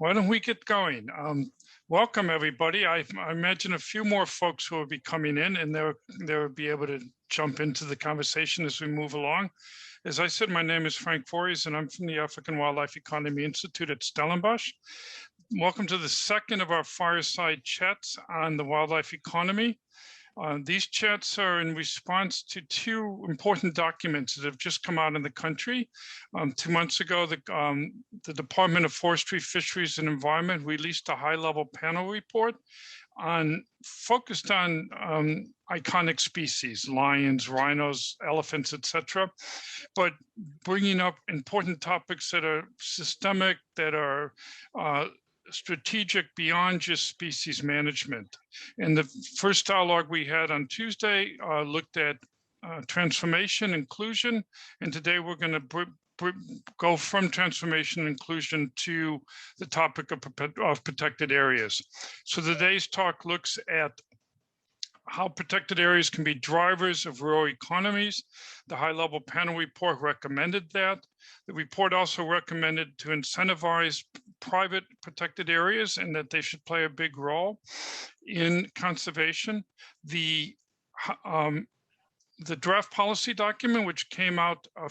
why don't we get going? Welcome, everybody. I imagine a few more folks who will be coming in, and they'll be able to jump into the conversation as we move along. As I said, my name is Frank Voorhees, and I'm from the African Wildlife Economy Institute at Stellenbosch. Welcome to the second of our fireside chats on the wildlife economy. These chats are in response to two important documents that have just come out in the country. 2 months ago, the Department of Forestry, Fisheries and Environment released a high-level panel report focused on iconic species, lions, rhinos, elephants, etc., but bringing up important topics that are systemic, that are strategic beyond just species management. And the first dialogue we had on Tuesday looked at transformation, inclusion, and today we're going to go from transformation and inclusion to the topic of protected areas. So today's talk looks at how protected areas can be drivers of rural economies. The high-level panel report recommended that. The report also recommended to incentivize private protected areas and that they should play a big role in conservation. The draft policy document, which came out a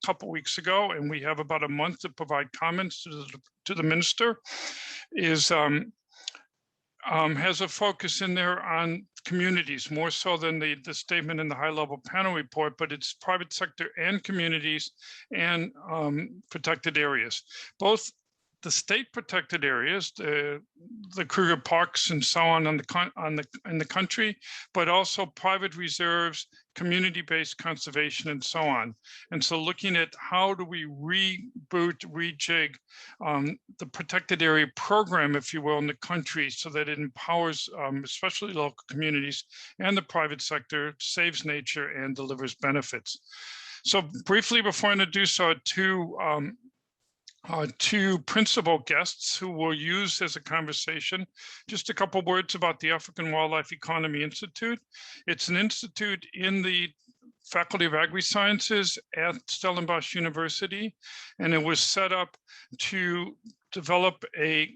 couple weeks ago, and we have about a month to provide comments to the minister, has a focus in there on communities, more so than the statement in the high-level panel report, but it's private sector and communities and protected areas. Both the state protected areas, the Kruger parks and so on in the country, but also private reserves, community-based conservation, and so on. And so looking at how do we rejig the protected area program, if you will, in the country so that it empowers especially local communities and the private sector, saves nature and delivers benefits. So briefly, before I introduce our two principal guests who will use as a conversation, just a couple words about the African Wildlife Economy Institute. It's an institute in the Faculty of Agri-Sciences at Stellenbosch University, and it was set up to develop a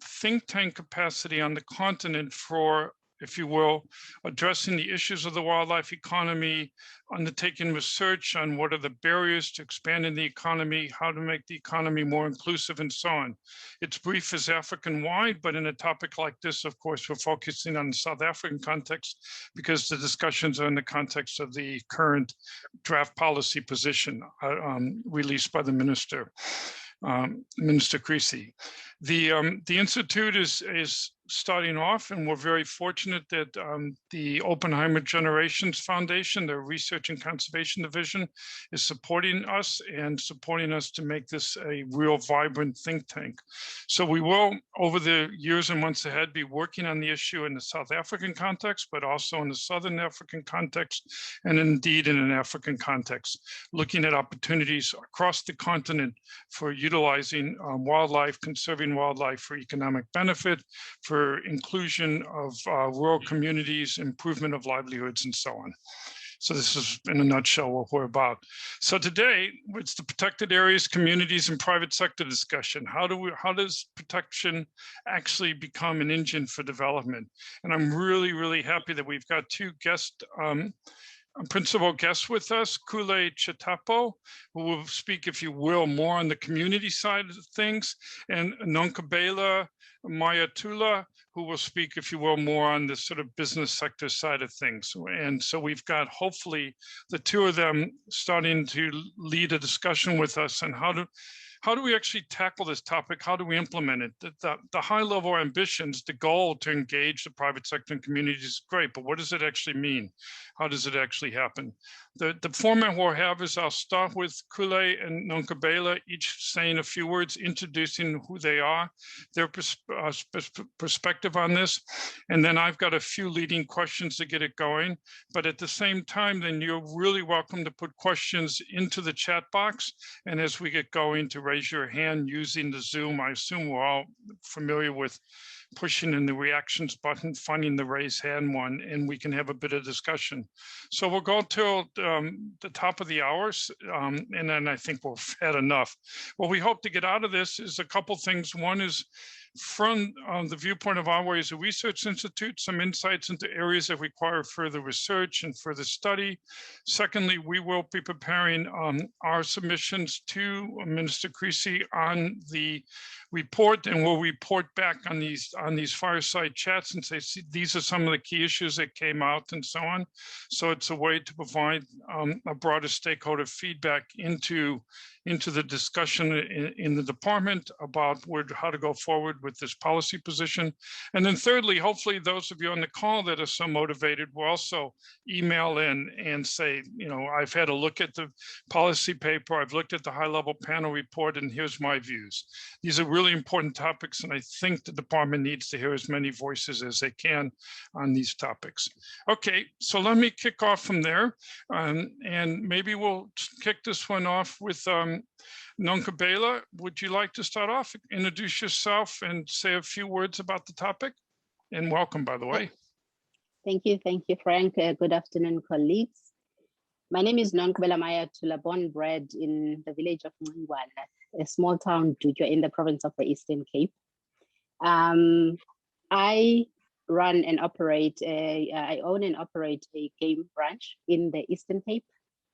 think tank capacity on the continent for, if you will, addressing the issues of the wildlife economy, undertaking research on what are the barriers to expanding the economy, how to make the economy more inclusive, and so on. Its brief is African-wide, but in a topic like this, of course, we're focusing on the South African context because the discussions are in the context of the current draft policy position released by the Minister, Minister 𝐏𝐫𝐸𝐶. The Institute is starting off, and we're very fortunate that the Oppenheimer Generations Foundation, their Research and Conservation Division, is supporting us to make this a real vibrant think tank. So we will, over the years and months ahead, be working on the issue in the South African context, but also in the Southern African context, and indeed in an African context, looking at opportunities across the continent for utilizing wildlife, conserving wildlife for economic benefit, for inclusion of rural communities, improvement of livelihoods, and so on. So this is, in a nutshell, what we're about. So today, it's the protected areas, communities, and private sector discussion. How does protection actually become an engine for development? And I'm really, really happy that we've got two principal guests with us, Kule Chitapo, who will speak, if you will, more on the community side of things, and Nonkabela Mayatula, who will speak, if you will, more on the sort of business sector side of things. And so we've got, hopefully, the two of them starting to lead a discussion with us on how do we actually tackle this topic? How do we implement it? The high-level ambitions, the goal to engage the private sector and communities is great, but what does it actually mean? How does it actually happen? The format we'll have is I'll start with Kule and Nonkabela, each saying a few words, introducing who they are, their perspective on this, and then I've got a few leading questions to get it going. But at the same time, then you're really welcome to put questions into the chat box, and as we get going, to raise your hand using the Zoom. I assume we're all familiar with pushing in the reactions button, finding the raise hand one, and we can have a bit of discussion. So we'll go till the top of the hours, and then I think we've had enough. What we hope to get out of this is a couple things. One is from the viewpoint of our as a research institute, some insights into areas that require further research and further study. Secondly, we will be preparing our submissions to Minister Creasy on the report, and we'll report back on these fireside chats and say, see, these are some of the key issues that came out and so on. So it's a way to provide a broader stakeholder feedback into the discussion in the department about how to go forward with this policy position. And then thirdly, hopefully those of you on the call that are so motivated will also email in and say, you know, I've had a look at the policy paper, I've looked at the high-level panel report, and here's my views. These are really important topics, and I think the department needs to hear as many voices as they can on these topics. Okay, so let me kick off from there, and maybe we'll kick this one off with 𝐿𝐴𝐵𝐿𝐴. Would you like to start off, introduce yourself and say a few words about the topic? And welcome, by the way. Thank you, Frank. Good afternoon, colleagues. My name is 𝐿𝐴𝐵𝐿𝐴, born bred in the village of 𝐼𝐻𝐻𝐻𝐻𝐻, a small town in the province of the Eastern Cape. I run and operate, I own and operate a game ranch in the Eastern Cape.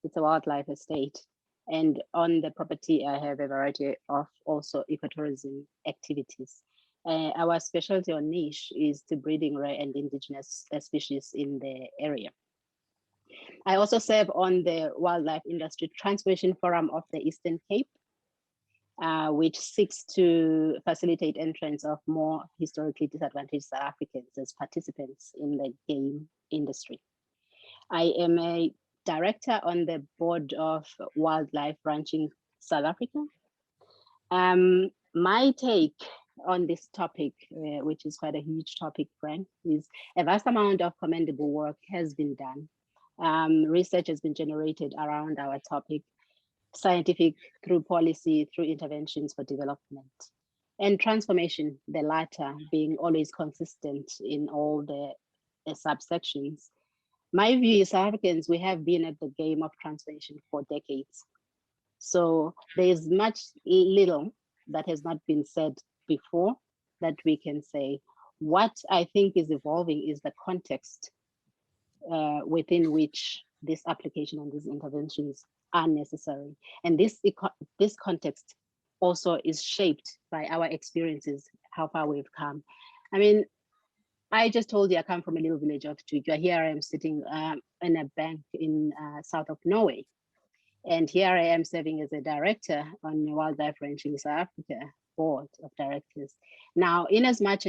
It's a wildlife estate. And on the property, I have a variety of also ecotourism activities. Our specialty or niche is to breeding rare and indigenous species in the area. I also serve on the Wildlife Industry Transformation Forum of the Eastern Cape, which seeks to facilitate entrance of more historically disadvantaged South Africans as participants in the game industry. I am a director on the board of Wildlife Ranching South Africa. My take on this topic, which is quite a huge topic, Frank, is a vast amount of commendable work has been done. Research has been generated around our topic, scientific, through policy, through interventions for development, and transformation, the latter being always consistent in all the subsections. My view is South Africans, we have been at the game of transformation for decades. So there's little that has not been said before that we can say. What I think is evolving is the context within which this application and these interventions are necessary. And this context also is shaped by our experiences, how far we've come. I mean, I just told you I come from a little village of 𝐷𝐸𝐻𝐻. Here I am sitting in a bank in south of Norway. And here I am serving as a director on Wildlife Ranching South Africa board of directors. Now, in as much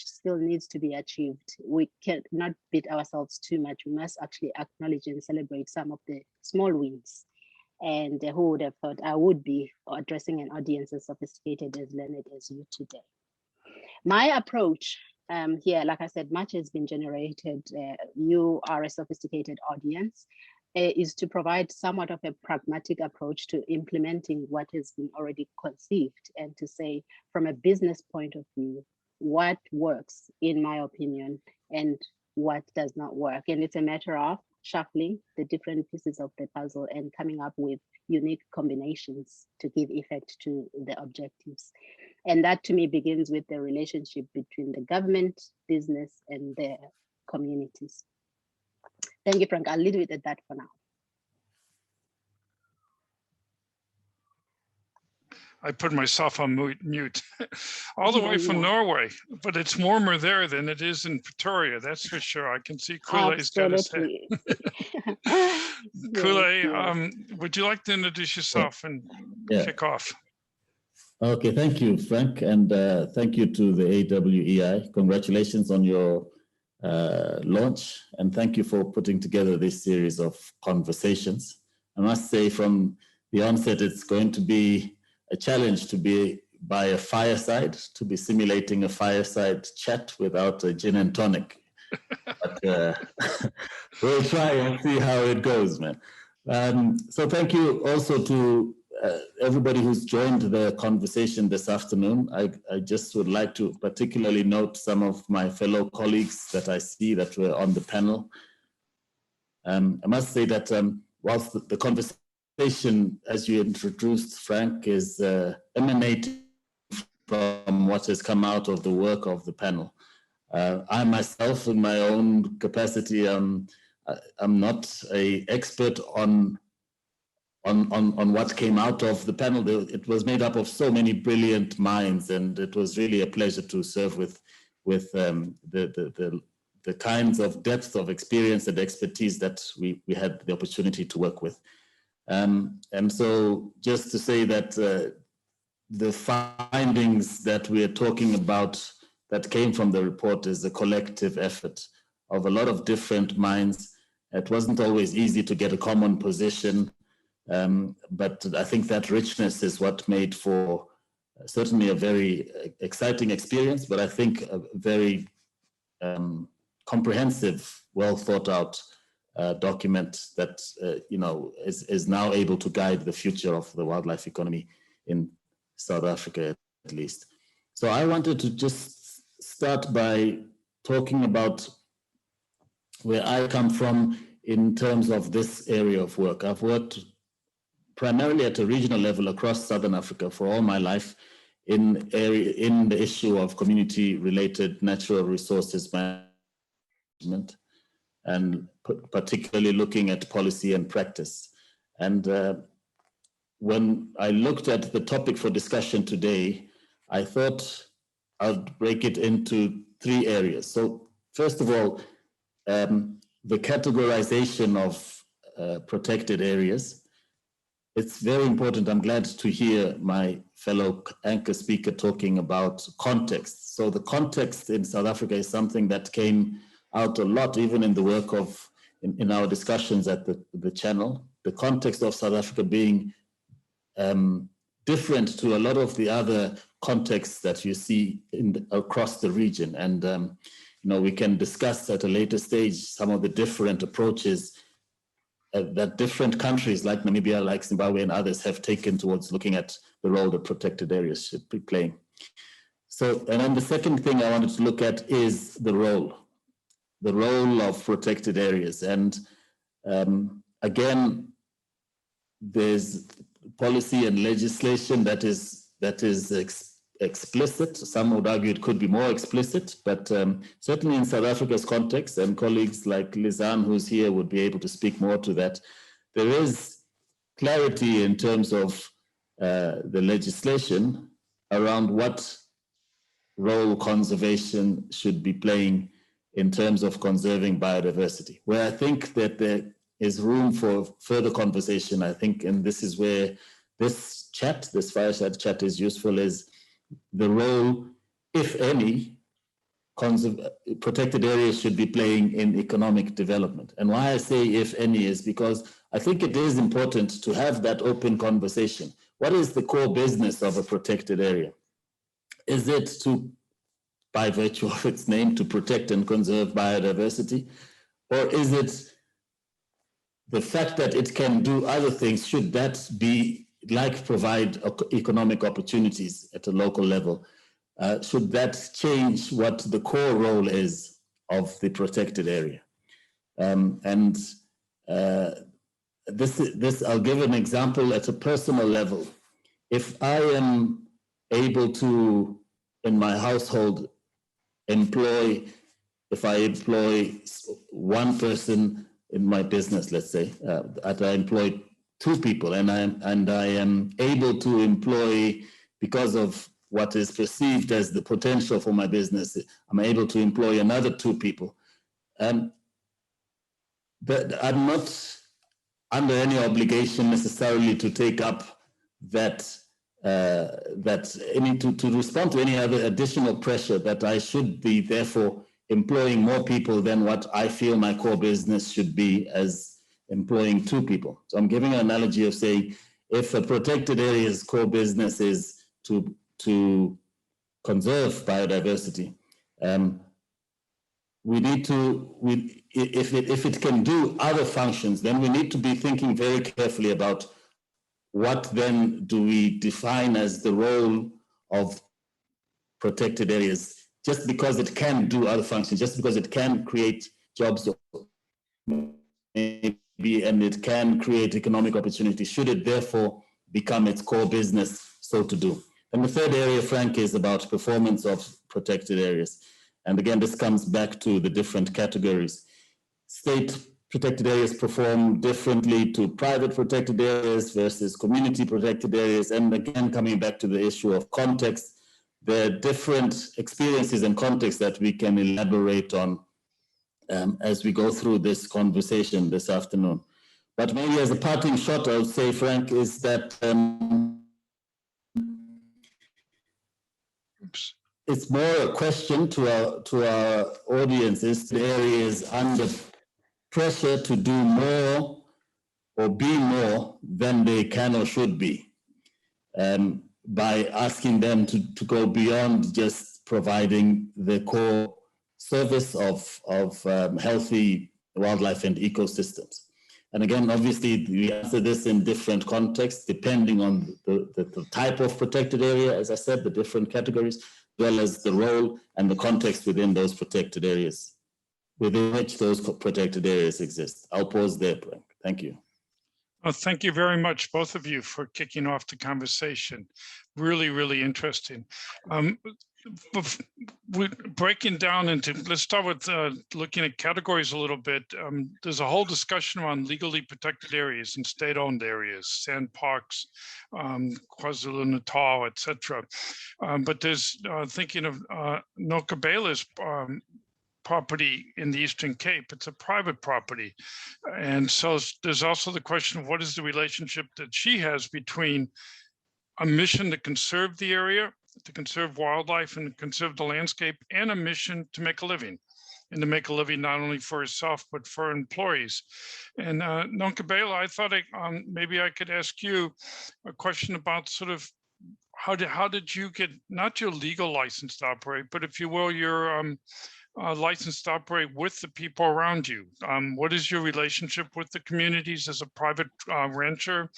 still needs to be achieved, we cannot beat ourselves too much. We must actually acknowledge and celebrate some of the small wins. And who would have thought I would be addressing an audience as sophisticated, as learned as you today. My approach here, like I said, much has been generated. You are a sophisticated audience, is to provide somewhat of a pragmatic approach to implementing what has been already conceived, and to say from a business point of view, what works in my opinion and what does not work. And it's a matter of shuffling the different pieces of the puzzle and coming up with unique combinations to give effect to the objectives. And that to me begins with the relationship between the government, business, and the communities. Thank you, Frank. I'll leave it at that for now. I put myself on mute. All the way from Norway, but it's warmer there than it is in Pretoria, that's for sure. I can see 𝐿𝐴𝐵𝐿𝐴's got his head. 𝐿𝐴𝐵𝐿𝐴, would you like to introduce yourself and kick off? Okay, thank you, Frank, and thank you to the AWEI. Congratulations on your launch, and thank you for putting together this series of conversations. I must say from the onset, it's going to be a challenge to be by a fireside, to be simulating a fireside chat without a gin and tonic. But we'll try and see how it goes, man. So thank you also to everybody who's joined the conversation this afternoon, I just would like to particularly note some of my fellow colleagues that I see that were on the panel. I must say that whilst the conversation, as you introduced, Frank, is emanating from what has come out of the work of the panel, I myself, in my own capacity, I'm not an expert on what came out of the panel. It was made up of so many brilliant minds, and it was really a pleasure to serve with the kinds of depth of experience and expertise that we had the opportunity to work with. And so just to say that the findings that we are talking about that came from the report is a collective effort of a lot of different minds. It wasn't always easy to get a common position, but I think that richness is what made for certainly a very exciting experience, but I think a very comprehensive, well thought out document that is now able to guide the future of the wildlife economy in South Africa, at least. So I wanted to just start by talking about where I come from in terms of this area of work. I've worked primarily at a regional level across Southern Africa for all my life in the issue of community-related natural resources management, and particularly looking at policy and practice. And when I looked at the topic for discussion today, I thought I'd break it into 3 areas. So first of all, the categorization of protected areas. It's very important. I'm glad to hear my fellow anchor speaker talking about context. So the context in South Africa is something that came out a lot, even in the work of, in our discussions at the channel. The context of South Africa being different to a lot of the other contexts that you see across the region. And we can discuss at a later stage some of the different approaches that different countries like Namibia, like Zimbabwe and others have taken towards looking at the role that protected areas should be playing. So, and then the second thing I wanted to look at is the role of protected areas. And again, there's policy and legislation that is explicit. Some would argue it could be more explicit, but certainly in South Africa's context, and colleagues like Lizanne, who's here, would be able to speak more to that, there is clarity in terms of the legislation around what role conservation should be playing in terms of conserving biodiversity, where I think that there is room for further conversation. I think, and this is where this fireside chat is useful, is the role, if any, protected areas should be playing in economic development. And why I say if any is because I think it is important to have that open conversation. What is the core business of a protected area? Is it to, by virtue of its name, to protect and conserve biodiversity? Or is it the fact that it can do other things? Should that be like provide economic opportunities at a local level? Should that change what the core role is of the protected area? This I'll give an example at a personal level. If I am able to, in my household, if I employ one person in my business, let's say, that I employ 2 people, and I am able to employ, because of what is perceived as the potential for my business, I'm able to employ another 2 people. But I'm not under any obligation necessarily to take up to respond to any other additional pressure that I should be therefore employing more people than what I feel my core business should be as employing 2 people. So I'm giving an analogy of saying, if a protected area's core business is to conserve biodiversity, we need to, if it can do other functions, then we need to be thinking very carefully about what then do we define as the role of protected areas? Just because it can do other functions, just because it can create jobs maybe, and it can create economic opportunity, should it therefore become its core business, so to do? And the third area, Frank, is about performance of protected areas. And again, this comes back to the different categories. State protected areas perform differently to private protected areas versus community protected areas. And again, coming back to the issue of context, there are different experiences and contexts that we can elaborate on as we go through this conversation this afternoon. But maybe as a parting shot, I would say, Frank, is that it's more a question to our audiences. The areas under pressure to do more or be more than they can or should be, by asking them to go beyond just providing the core service of healthy wildlife and ecosystems. And again, obviously, we answer this in different contexts, depending on the type of protected area, as I said, the different categories, as well as the role and the context within those protected areas, within which those protected areas exist. I'll pause there, Frank. Thank you. Well, thank you very much, both of you, for kicking off the conversation. Really, really interesting. We're breaking down into, let's start with looking at categories a little bit. There's a whole discussion around legally protected areas and state-owned areas, sand parks, KwaZulu-Natal, etc. But there's thinking of Nokabela's property in the Eastern Cape. It's a private property. And so there's also the question of what is the relationship that she has between a mission to conserve the area, to conserve wildlife and conserve the landscape, and a mission to make a living, and to make a living not only for herself, but for employees. And Nokabela, I thought maybe I could ask you a question about sort of how did you get not your legal license to operate, but if you will, your license to operate with the people around you? What is your relationship with the communities as a private rancher?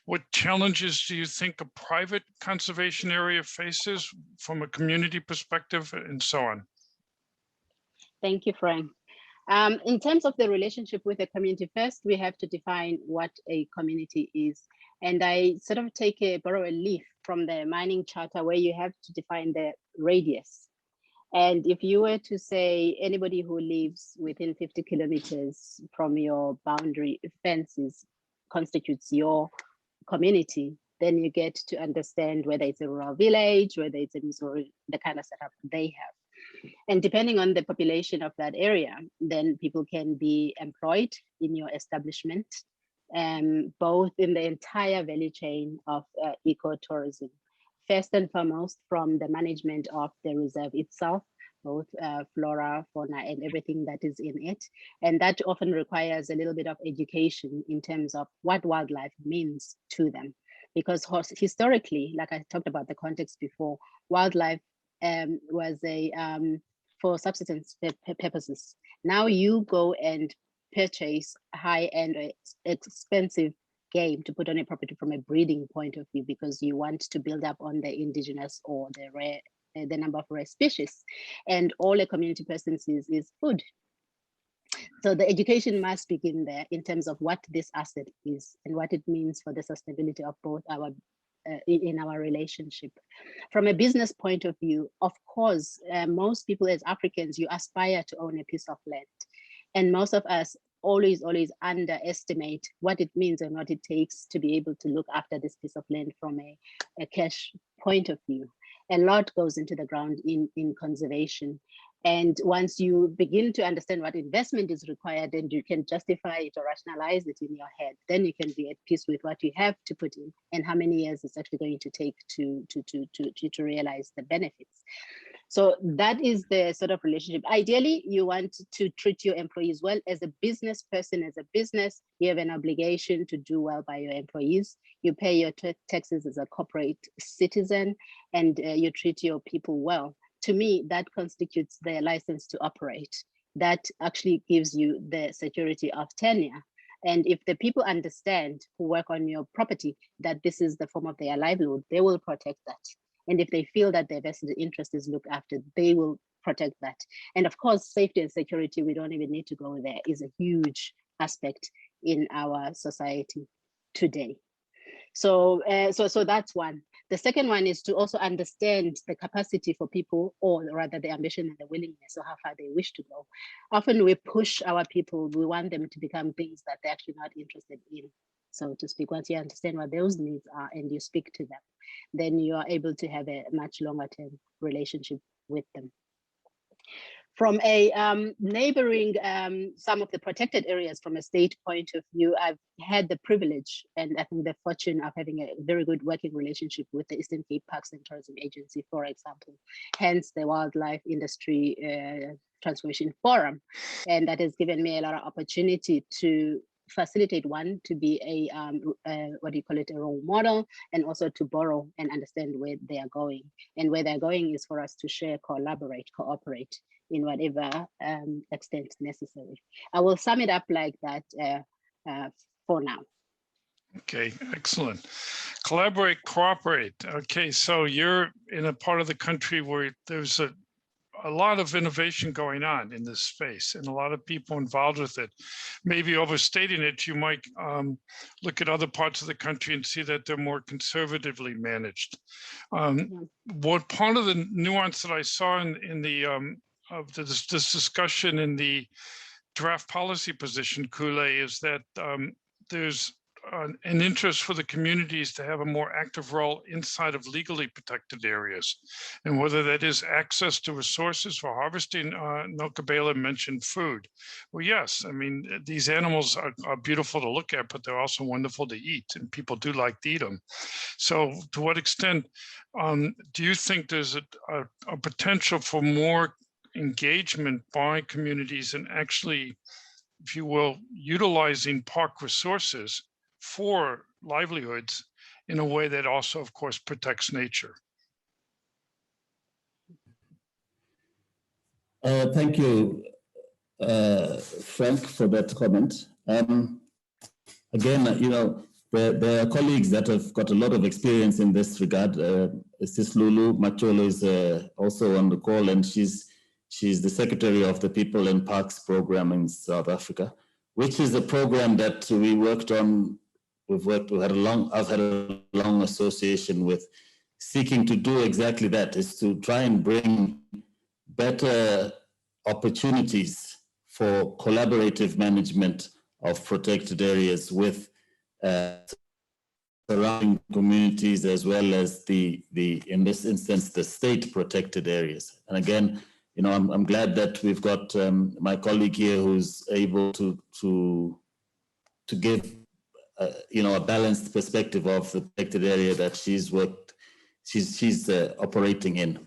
What challenges do you think a private conservation area faces from a community perspective, and so on? Thank you, Frank. In terms of the relationship with the community, first, we have to define what a community is. And I sort of borrow a leaf from the mining charter, where you have to define the radius. And if you were to say anybody who lives within 50 kilometers from your boundary fences constitutes your community, then you get to understand whether it's a rural village, whether it's a Missouri, the kind of setup they have. And depending on the population of that area, then people can be employed in your establishment, both in the entire value chain of ecotourism. First and foremost, from the management of the reserve itself, both flora, fauna, and everything that is in it. And that often requires a little bit of education in terms of what wildlife means to them. Because historically, like I talked about the context before, wildlife was for subsistence purposes. Now you go and purchase high-end or expensive game to put on a property from a breeding point of view, because you want to build up on the indigenous or the rare, the number of rare species, and all a community person sees is food. So the education must begin there in terms of what this asset is and what it means for the sustainability of both our in our relationship. From a business point of view, of course, most people as Africans, you aspire to own a piece of land, and most of us always underestimate what it means and what it takes to be able to look after this piece of land from a cash point of view. A lot goes into the ground in conservation. And once you begin to understand what investment is required, and you can justify it or rationalize it in your head, then you can be at peace with what you have to put in and how many years it's actually going to take to realize the benefits. So that is the sort of relationship. Ideally, you want to treat your employees well. As a business person, as a business, you have an obligation to do well by your employees. You pay your taxes as a corporate citizen, and you treat your people well. To me, that constitutes the license to operate. That actually gives you the security of tenure. And if the people understand who work on your property that this is the form of their livelihood, they will protect that. And if they feel that their vested interest is looked after, they will protect that. And of course, safety and security, we don't even need to go there, is a huge aspect in our society today. So that's one. The second one is to also understand the capacity for people, or rather the ambition and the willingness, or how far they wish to go. Often we push our people, we want them to become things that they're actually not interested in, so to speak. Once you understand what those needs are and you speak to them, then you are able to have a much longer term relationship with them. From a neighboring some of the protected areas from a state point of view, I've had the privilege and I think the fortune of having a very good working relationship with the Eastern Cape Parks and Tourism Agency, for example, hence the Wildlife Industry Transformation Forum. And that has given me a lot of opportunity to facilitate, one, to be a role model, and also to borrow and understand where they are going. And where they're going is for us to share, collaborate, cooperate in whatever extent necessary. I will sum it up like that for now. Okay, excellent. Collaborate, cooperate. Okay, so you're in a part of the country where there's a lot of innovation going on in this space and a lot of people involved with it. Maybe overstating it, you might look at other parts of the country and see that they're more conservatively managed. What part of the nuance that I saw in the of this discussion in the draft policy position, 𝐴𝐫𝐸, is that there's an interest for the communities to have a more active role inside of legally protected areas. And whether that is access to resources for harvesting, 𝐿𝐾𝐵𝐸 mentioned food. Well, yes, I mean, these animals are beautiful to look at, but they're also wonderful to eat, and people do like to eat them. So to what extent do you think there's a potential for more engagement by communities and actually, if you will, utilizing park resources for livelihoods in a way that also, of course, protects nature? Thank you, Frank, for that comment. Again, you know, there are colleagues that have got a lot of experience in this regard. Sis Lulu Macholo is also on the call, and she's the secretary of the People and Parks program in South Africa, which is a program that we worked on. I've had a long association with, seeking to do exactly that, is to try and bring better opportunities for collaborative management of protected areas with surrounding communities, as well as in this instance, the state protected areas. And again, you know, I'm glad that we've got my colleague here who's able to give you know, a balanced perspective of the protected area that she's operating in.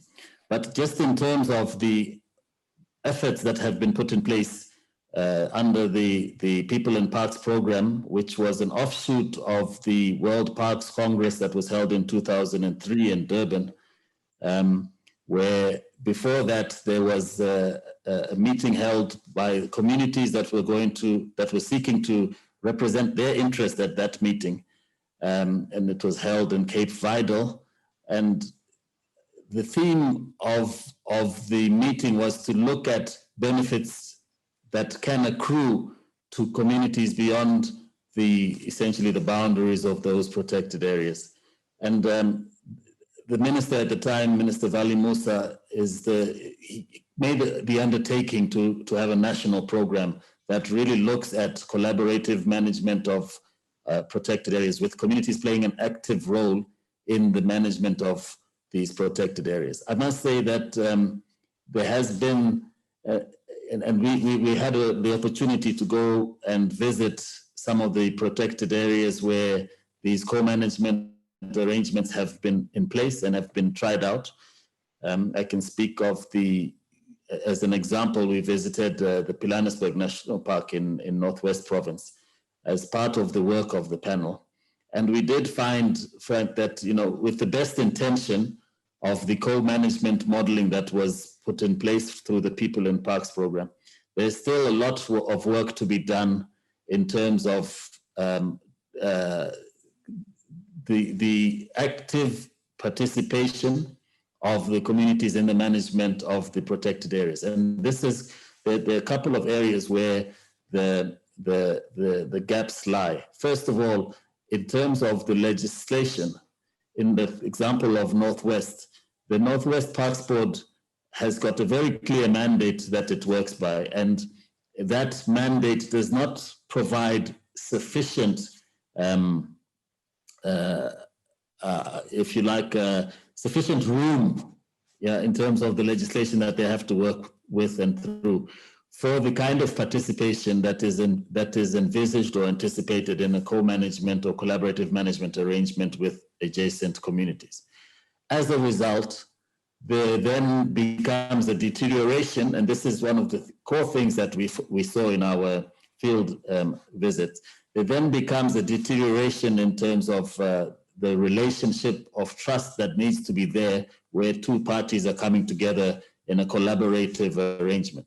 But just in terms of the efforts that have been put in place under the People and Parks program, which was an offshoot of the World Parks Congress that was held in 2003 in Durban, where before that there was a meeting held by communities that were seeking to represent their interest at that meeting, and it was held in Cape Vidal. And the theme of the meeting was to look at benefits that can accrue to communities beyond essentially the boundaries of those protected areas. And the minister at the time, Minister Vali Musa, he made the undertaking to have a national program that really looks at collaborative management of protected areas, with communities playing an active role in the management of these protected areas. I must say that there has been, and we had the opportunity to go and visit some of the protected areas where these co-management arrangements have been in place and have been tried out. I can speak of as an example, we visited the Pilanesberg National Park in Northwest Province as part of the work of the panel. And we did find, Frank, that, you know, with the best intention of the co-management modeling that was put in place through the People and Parks program, there's still a lot of work to be done in terms of the active participation of the communities in the management of the protected areas. And this is, there are a couple of areas where the gaps lie. First of all, in terms of the legislation, in the example of Northwest, the Northwest Parks Board has got a very clear mandate that it works by, and that mandate does not provide sufficient, if you like, sufficient room, in terms of the legislation that they have to work with and through for the kind of participation that is envisaged or anticipated in a co-management or collaborative management arrangement with adjacent communities. As a result, there then becomes a deterioration, and this is one of the core things that we saw in our field visits. There then becomes a deterioration in terms of the relationship of trust that needs to be there, where two parties are coming together in a collaborative arrangement.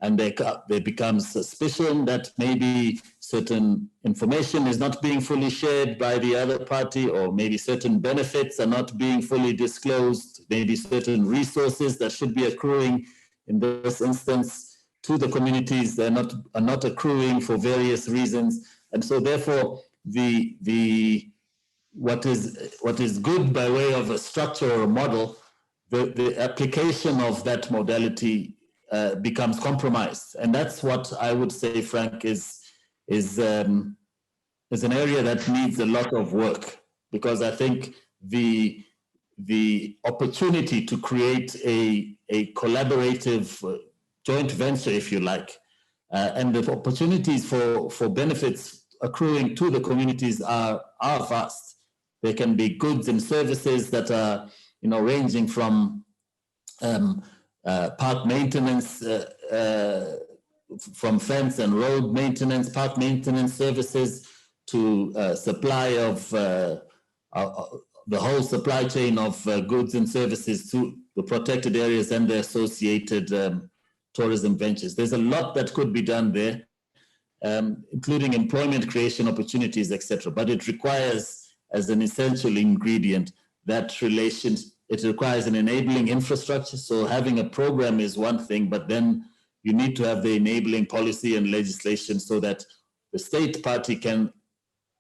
And there becomes suspicion that maybe certain information is not being fully shared by the other party, or maybe certain benefits are not being fully disclosed, maybe certain resources that should be accruing in this instance to the communities are not accruing for various reasons. And so therefore, what is good by way of a structure or a model, the application of that modality becomes compromised. And that's what I would say, Frank, is an area that needs a lot of work, because I think the opportunity to create a collaborative joint venture, if you like, and the opportunities for benefits accruing to the communities are vast. There can be goods and services that are, ranging from park maintenance, from fence and road maintenance, park maintenance services, to supply of the whole supply chain of goods and services to the protected areas and the associated tourism ventures. There's a lot that could be done there, including employment creation opportunities, etc. But it requires, as an essential ingredient, that relation. It requires an enabling infrastructure. So having a program is one thing, but then you need to have the enabling policy and legislation so that the state party can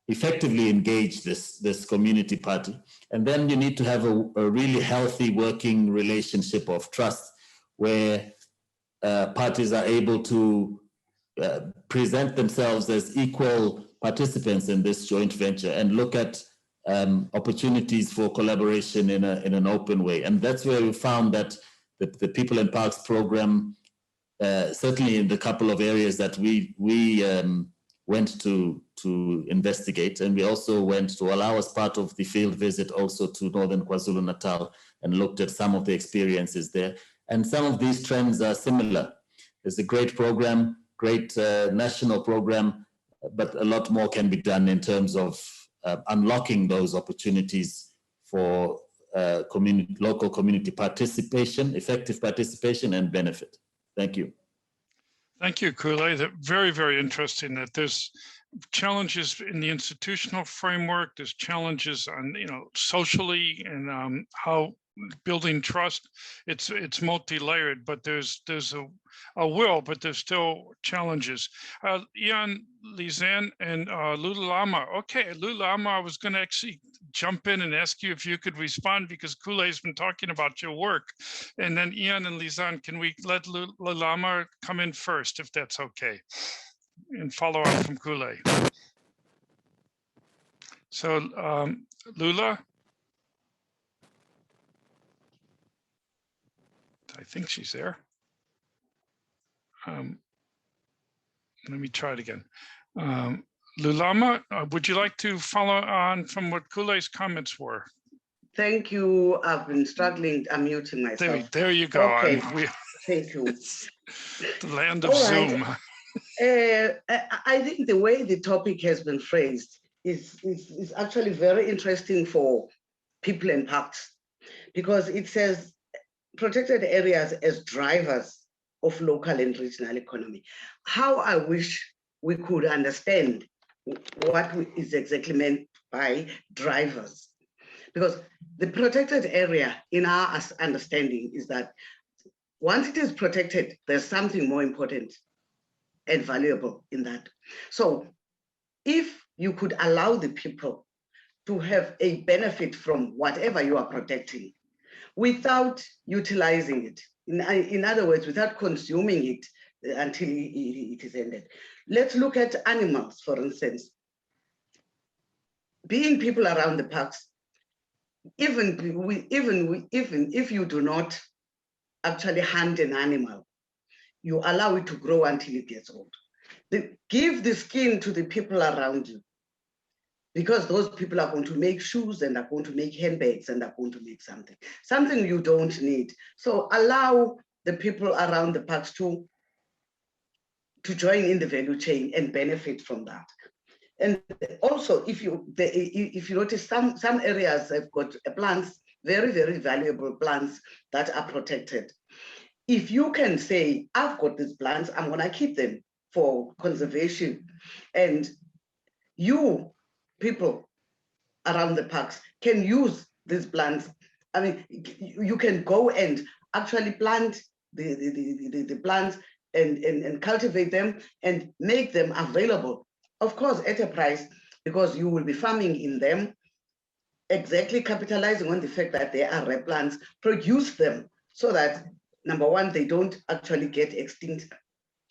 effectively engage this community party. And then you need to have a really healthy working relationship of trust, where parties are able to present themselves as equal participants in this joint venture and look at opportunities for collaboration in an open way. And that's where we found that the People and Parks program, certainly in the couple of areas that we went to investigate, and we also went to allow as part of the field visit also to Northern KwaZulu-Natal and looked at some of the experiences there. And some of these trends are similar. It's a great program, great national program, but a lot more can be done in terms of unlocking those opportunities for local community participation, effective participation and benefit. Thank you. Thank you, Kule. Very, very interesting that there's challenges in the institutional framework. There's challenges on, socially and how building trust. It's multi-layered, but there's a will, but there's still challenges. Ian, Lizanne, and Lulama. Okay, Lulama, I was going to actually jump in and ask you if you could respond, because Kule's been talking about your work. And then Ian and Lizanne, can we let Lulama come in first, if that's okay, and follow on from Kule? So Lula? I think she's there. Let me try it again. Lulama, would you like to follow on from what Kule's comments were? Thank you. I've been struggling. I'm muting myself. There you go. Okay. Thank you. The land of Zoom. I think the way the topic has been phrased is actually very interesting for people and parks, because it says protected areas as drivers of local and regional economy. How I wish we could understand what is exactly meant by drivers. Because the protected area in our understanding is that once it is protected, there's something more important and valuable in that. So if you could allow the people to have a benefit from whatever you are protecting without utilizing it, in other words, without consuming it until it is ended. Let's look at animals, for instance. Being people around the parks, even if you do not actually hunt an animal, you allow it to grow until it gets old. Give the skin to the people around you, because those people are going to make shoes and are going to make handbags and are going to make something you don't need. So allow the people around the parks to join in the value chain and benefit from that. And also, if you notice, some areas have got plants, very, very valuable plants that are protected. If you can say, I've got these plants, I'm going to keep them for conservation, and you people around the parks can use these plants. I mean, you can go and actually plant the plants and cultivate them and make them available, of course, at a price, because you will be farming in them, exactly capitalizing on the fact that they are rare plants, produce them so that, number one, they don't actually get extinct.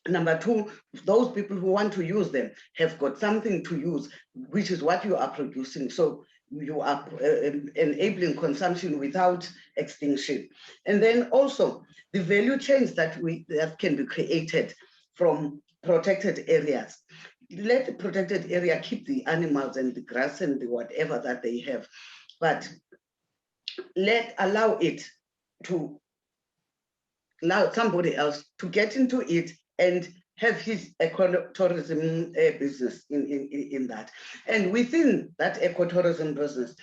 Number two, those people who want to use them have got something to use, which is what you are producing. So you are enabling consumption without extinction. And then also the value chains that can be created from protected areas. Let the protected area keep the animals and the grass and the whatever that they have, but allow somebody else to get into it and have his ecotourism business in that. And within that ecotourism business,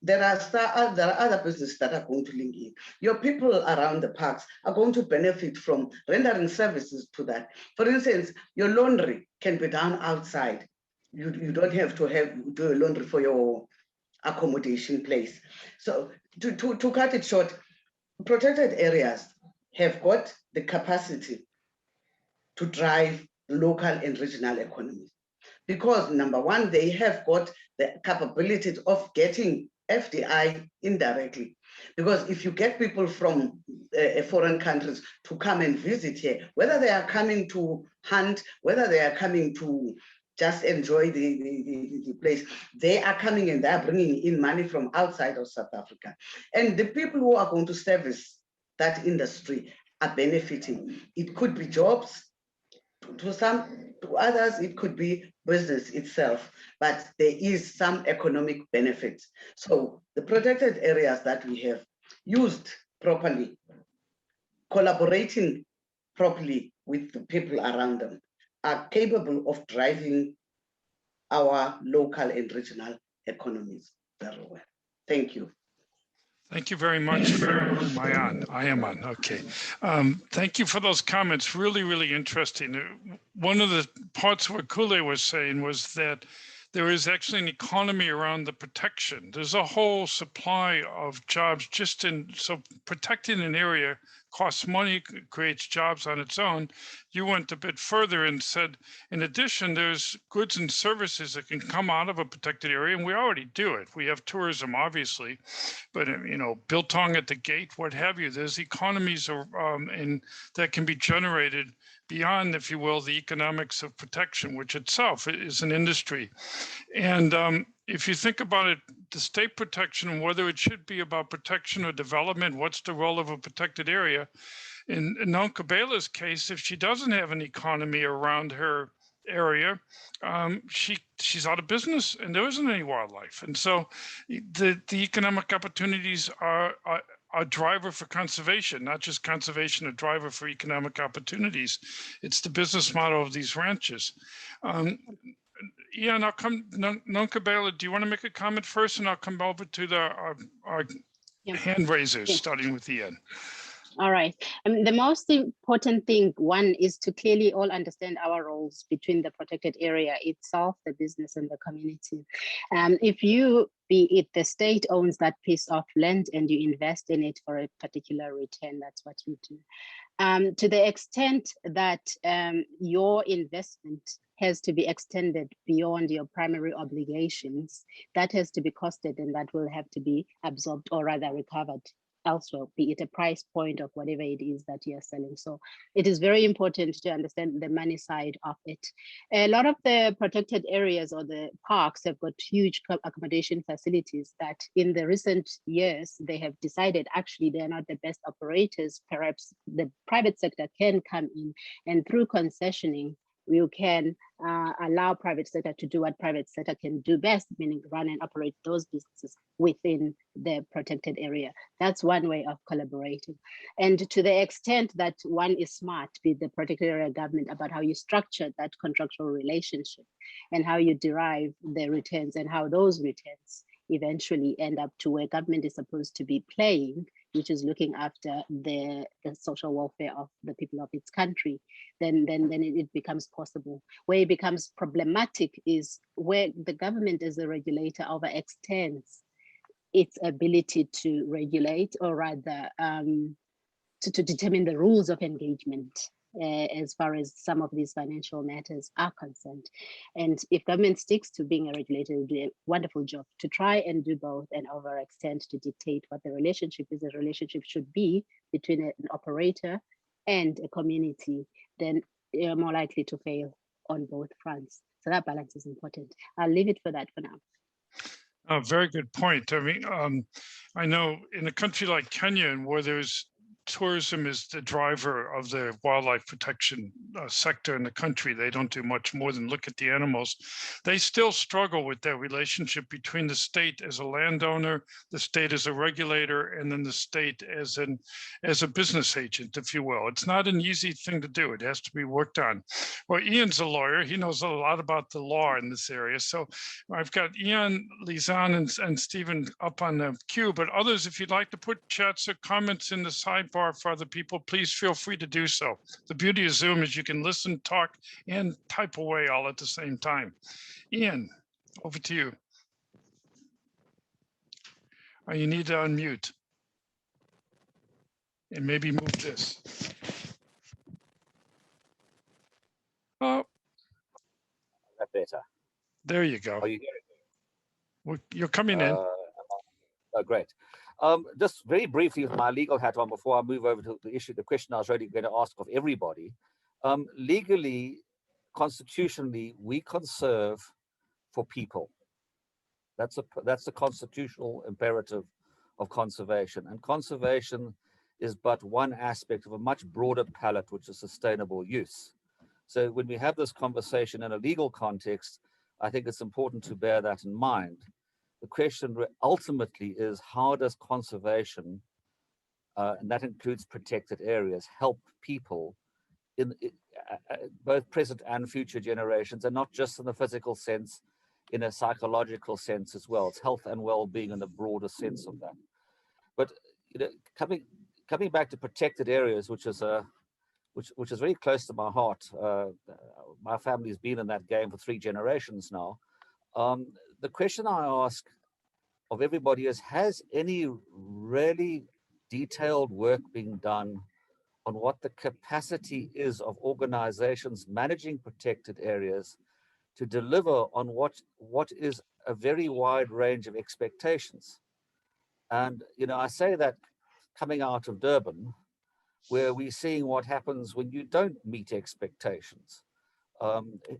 there are other businesses that are going to link in. Your people around the parks are going to benefit from rendering services to that. For instance, your laundry can be done outside. You don't have to do a laundry for your accommodation place. So to cut it short, protected areas have got the capacity to drive local and regional economies. Because number one, they have got the capability of getting FDI indirectly. Because if you get people from foreign countries to come and visit here, whether they are coming to hunt, whether they are coming to just enjoy the place, they are coming and they are bringing in money from outside of South Africa. And the people who are going to service that industry are benefiting. It could be jobs, to others, it could be business itself, but there is some economic benefit. So the protected areas that we have used properly, collaborating properly with the people around them, are capable of driving our local and regional economies very well. Thank you. Thank you very much. Am I on? I am on. Okay. Thank you for those comments. Really, really interesting. One of the parts what 𝐏𝐫𝐨 was saying was that there is actually an economy around the protection. There's a whole supply of jobs so protecting an area costs money, creates jobs on its own. You went a bit further and said, in addition, there's goods and services that can come out of a protected area, and we already do it. We have tourism, obviously, but biltong at the gate, what have you. There's economies that can be generated beyond, if you will, the economics of protection, which itself is an industry. And if you think about it, the state protection and whether it should be about protection or development, what's the role of a protected area? In 𝐏𝐫𝐨's case, if she doesn't have an economy around her area, she's out of business and there isn't any wildlife. And so the economic opportunities are a driver for conservation, not just conservation, a driver for economic opportunities. It's the business model of these ranches. Ian, I'll come, 𝐏𝐫𝐨, do you want to make a comment first, and I'll come over to our hand raisers, starting with Ian. All right. The most important thing, one, is to clearly all understand our roles between the protected area itself, the business, and the community. If you, be it the state owns that piece of land and you invest in it for a particular return, that's what you do. To the extent that your investment has to be extended beyond your primary obligations, that has to be costed and that will have to be absorbed or rather recovered elsewhere, be it a price point of whatever it is that you're selling. So it is very important to understand the money side of it. A lot of the protected areas or the parks have got huge accommodation facilities that in the recent years, they have decided actually they're not the best operators. Perhaps the private sector can come in and through concessioning, you can allow private sector to do what private sector can do best, meaning run and operate those businesses within the protected area. That's one way of collaborating. And to the extent that one is smart with the protected area government about how you structure that contractual relationship and how you derive the returns and how those returns eventually end up to where government is supposed to be playing, which is looking after the social welfare of the people of its country, then it becomes possible. Where it becomes problematic is where the government as a regulator overextends its ability to regulate, or rather to determine the rules of engagement as far as some of these financial matters are concerned. And if government sticks to being a regulator, it will do a wonderful job to try and do both and overextend to dictate what the relationship is. The relationship should be between an operator and a community, then you're more likely to fail on both fronts. So that balance is important. I'll leave it for that for now. Very good point. I mean, I know in a country like Kenya, where there's tourism is the driver of the wildlife protection sector in the country. They don't do much more than look at the animals. They still struggle with their relationship between the state as a landowner, the state as a regulator, and then the state as a business agent, if you will. It's not an easy thing to do. It has to be worked on. Well, Ian's a lawyer. He knows a lot about the law in this area. So I've got Ian, Lizanne, and Stephen up on the queue, but others, if you'd like to put chats or comments in the sidebar for other people, please feel free to do so. The beauty of Zoom is you can listen, talk, and type away all at the same time. Ian, over to you. You need to unmute. And maybe move this. Oh. That better. There you go. Are you You're coming in. Oh, great. Just very briefly with my legal hat on before I move over to the issue, the question I was really going to ask of everybody. Legally, constitutionally, we conserve for people. That's a constitutional imperative of conservation. And conservation is but one aspect of a much broader palette, which is sustainable use. So when we have this conversation in a legal context, I think it's important to bear that in mind. The question ultimately is, how does conservation, and that includes protected areas, help people in both present and future generations, and not just in the physical sense, in a psychological sense as well. It's health and well-being in the broader sense of that. But you know, coming back to protected areas, which is very close to my heart. My family's been in that game for 3 generations now. The question I ask of everybody is, has any really detailed work been done on what the capacity is of organizations managing protected areas to deliver on what is a very wide range of expectations? And, you know, I say that coming out of Durban, where we're seeing what happens when you don't meet expectations.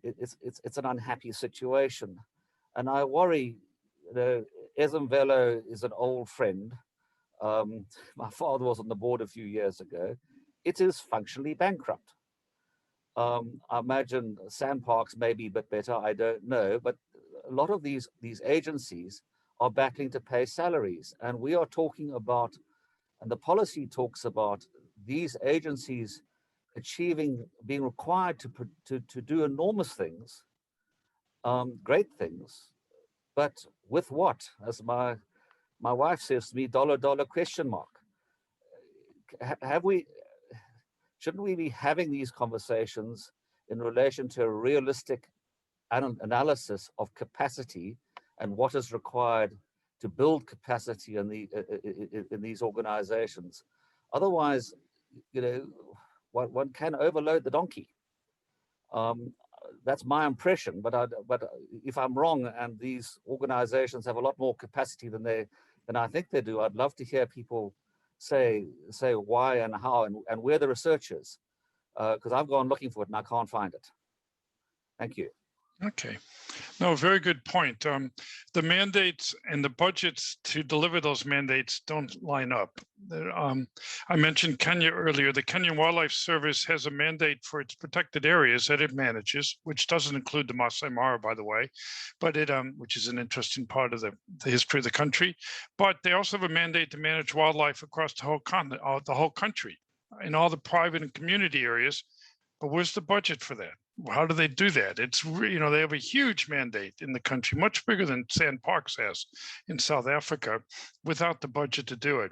It's an unhappy situation. And I worry, you know, 𝐴zimvelo is an old friend. My father was on the board a few years ago. It is functionally bankrupt. I imagine sandparks may be a bit better, I don't know, but a lot of these agencies are battling to pay salaries. And we are talking about, and the policy talks about these agencies being required to do enormous things, great things, but with what? As my wife says to me, $, question mark. shouldn't we be having these conversations in relation to a realistic analysis of capacity and what is required to build capacity in these organizations? Otherwise, one can overload the donkey. That's my impression, but if I'm wrong and these organizations have a lot more capacity than I think they do, I'd love to hear people say why and how and where the research is, because I've gone looking for it and I can't find it. Thank you. Okay. No, very good point. The mandates and the budgets to deliver those mandates don't line up. I mentioned Kenya earlier. The Kenyan Wildlife Service has a mandate for its protected areas that it manages, which doesn't include the Masai Mara, by the way, but which is an interesting part of the history of the country. But they also have a mandate to manage wildlife across the whole continent, the whole country, in all the private and community areas. But where's the budget for that? How do they do that? It's, they have a huge mandate in the country, much bigger than Sandparks has in South Africa, without the budget to do it.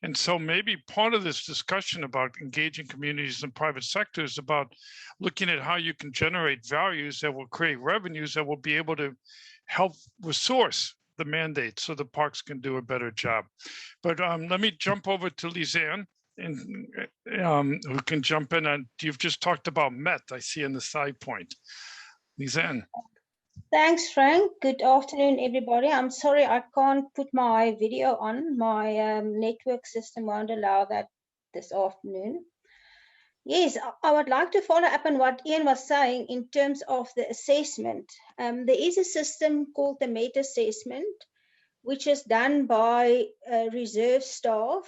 And so maybe part of this discussion about engaging communities and private sector is about looking at how you can generate values that will create revenues that will be able to help resource the mandate so the parks can do a better job. But let me jump over to Lisanne, and who can jump in. And you've just talked about MET, I see in the side point. Lisanne. Thanks, Frank. Good afternoon, everybody. I'm sorry I can't put my video on. My network system won't allow that this afternoon. Yes, I would like to follow up on what Ian was saying in terms of the assessment. There is a system called the MET assessment, which is done by reserve staff.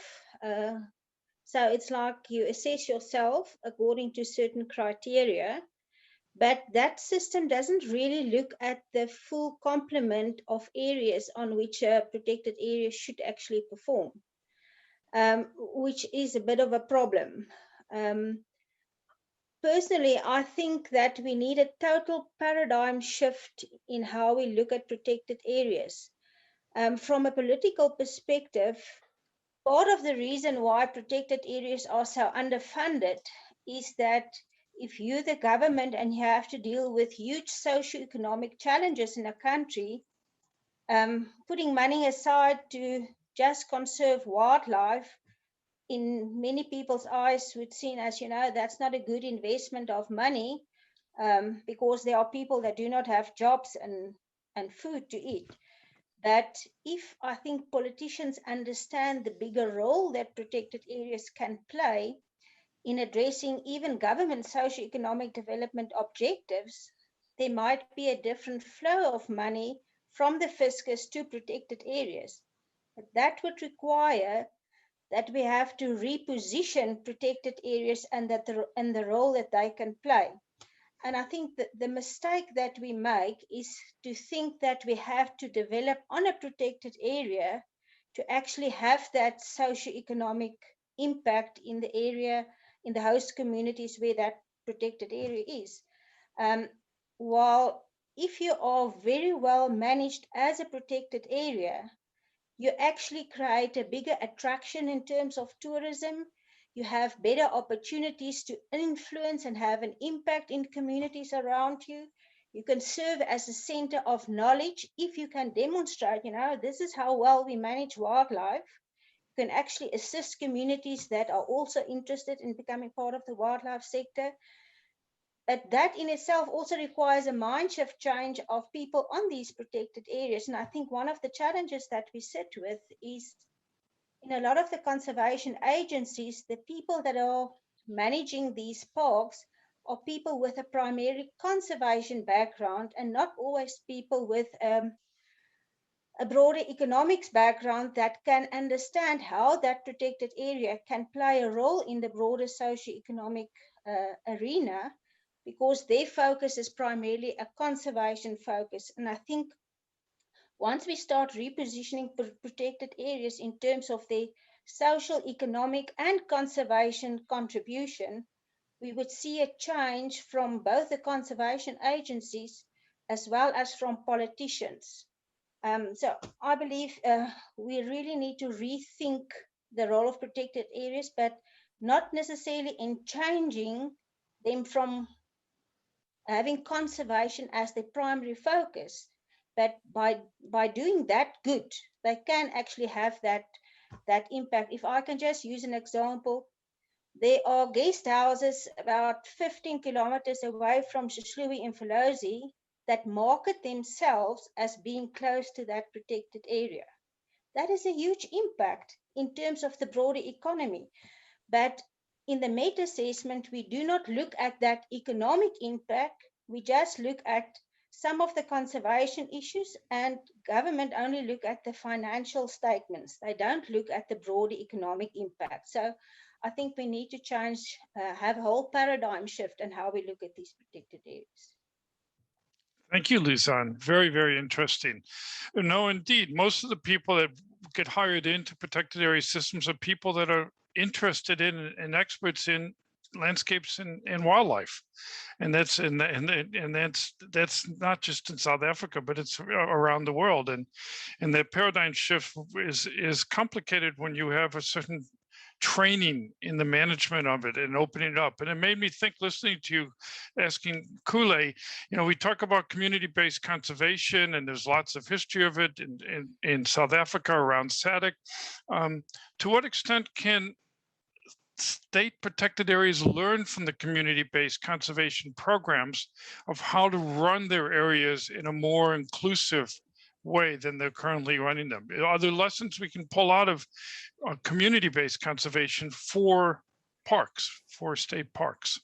So it's like you assess yourself according to certain criteria, but that system doesn't really look at the full complement of areas on which a protected area should actually perform, which is a bit of a problem. Personally, I think that we need a total paradigm shift in how we look at protected areas. From a political perspective, part of the reason why protected areas are so underfunded is that if you're the government and you have to deal with huge socioeconomic challenges in a country, putting money aside to just conserve wildlife, in many people's eyes would seem as, that's not a good investment of money, because there are people that do not have jobs and food to eat. That if I think politicians understand the bigger role that protected areas can play in addressing even government socioeconomic development objectives, there might be a different flow of money from the fiscus to protected areas. But that would require that we have to reposition protected areas and the role that they can play. And I think that the mistake that we make is to think that we have to develop on a protected area to actually have that socioeconomic impact in the area, in the host communities where that protected area is. While if you are very well managed as a protected area, you actually create a bigger attraction in terms of tourism. You have better opportunities to influence and have an impact in communities around you. You can serve as a center of knowledge if you can demonstrate, this is how well we manage wildlife. You can actually assist communities that are also interested in becoming part of the wildlife sector. But that in itself also requires a mind shift change of people on these protected areas. And I think one of the challenges that we sit with is in a lot of the conservation agencies, the people that are managing these parks are people with a primary conservation background and not always people with a broader economics background that can understand how that protected area can play a role in the broader socioeconomic arena, because their focus is primarily a conservation focus. And I think once we start repositioning protected areas in terms of their social, economic, and conservation contribution, we would see a change from both the conservation agencies as well as from politicians. So I believe we really need to rethink the role of protected areas, but not necessarily in changing them from having conservation as their primary focus. But by doing that good, they can actually have that impact. If I can just use an example, there are guest houses about 15 kilometers away from 𝐴𝐵𝐿𝐴 in Føllåsi that market themselves as being close to that protected area. That is a huge impact in terms of the broader economy. But in the MET assessment, we do not look at that economic impact. We just look at some of the conservation issues, and government only look at the financial statements. They don't look at the broader economic impact. So I think we need to change, have a whole paradigm shift in how we look at these protected areas. Thank you, Lisanne. Very, very interesting. No, indeed, most of the people that get hired into protected area systems are people that are interested in and experts in landscapes and wildlife, and that's not just in South Africa, but it's around the world. And that paradigm shift is complicated when you have a certain training in the management of it and opening it up. And it made me think, listening to you, asking Kule, we talk about community-based conservation, and there's lots of history of it in South Africa around SADC. To what extent can state protected areas learn from the community-based conservation programs of how to run their areas in a more inclusive way than they're currently running them? Are there lessons we can pull out of community-based conservation for parks, for state parks?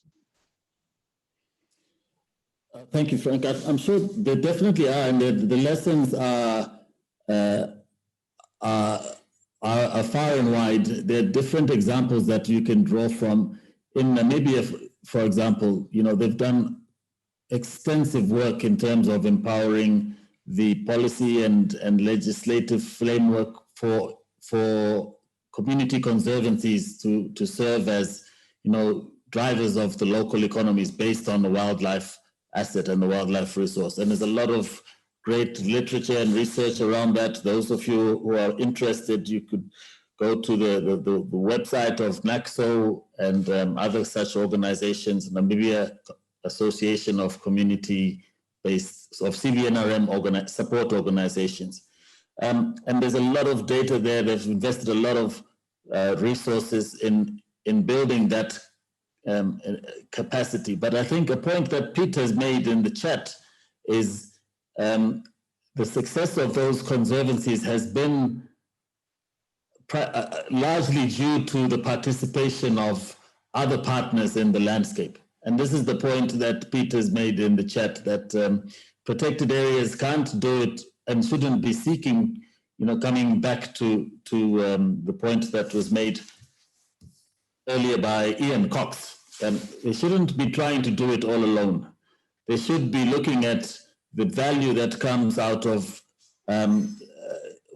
Thank you, Frank. I'm sure there definitely are, and the lessons are far and wide. There are different examples that you can draw from. In Namibia, for example, they've done extensive work in terms of empowering the policy and legislative framework for community conservancies to serve as, drivers of the local economies based on the wildlife asset and the wildlife resource. And there's a lot of great literature and research around that. Those of you who are interested, you could go to the website of NACSO and other such organizations, Namibia Association of Community-Based, of CVNRM support organizations. And there's a lot of data there. They've invested a lot of resources in building that capacity. But I think a point that Peter has made in the chat is the success of those conservancies has been largely due to the participation of other partners in the landscape. And this is the point that Peter's made in the chat, that protected areas can't do it and shouldn't be seeking, coming back to the point that was made earlier by Ian Cox. They shouldn't be trying to do it all alone. They should be looking at the value that comes out of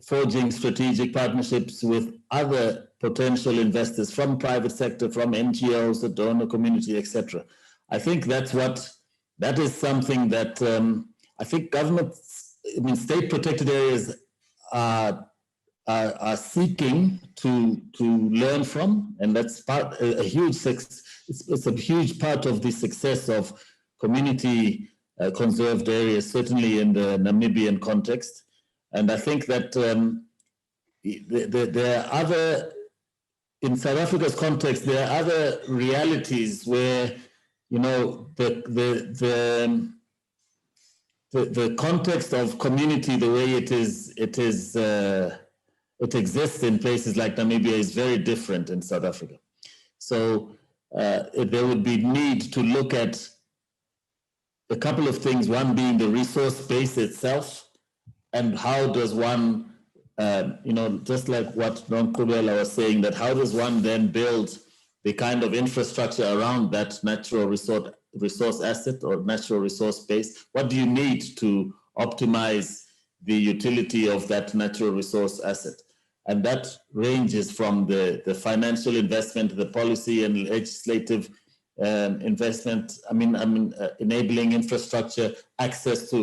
forging strategic partnerships with other potential investors from private sector, from NGOs, the donor community, etc. I think that is something that I think state protected areas are seeking to learn from, and that's a huge it's a huge part of the success of community conserved areas, certainly in the Namibian context. And I think that there are other, in South Africa's context, there are other realities where, the context of community, the way it exists in places like Namibia is very different in South Africa. So there would be need to look at a couple of things, one being the resource base itself, and how does one, just like what Nonkulwela was saying, that how does one then build the kind of infrastructure around that natural resource asset or natural resource base? What do you need to optimize the utility of that natural resource asset? And that ranges from the financial investment, the policy and legislative investment, enabling infrastructure, access to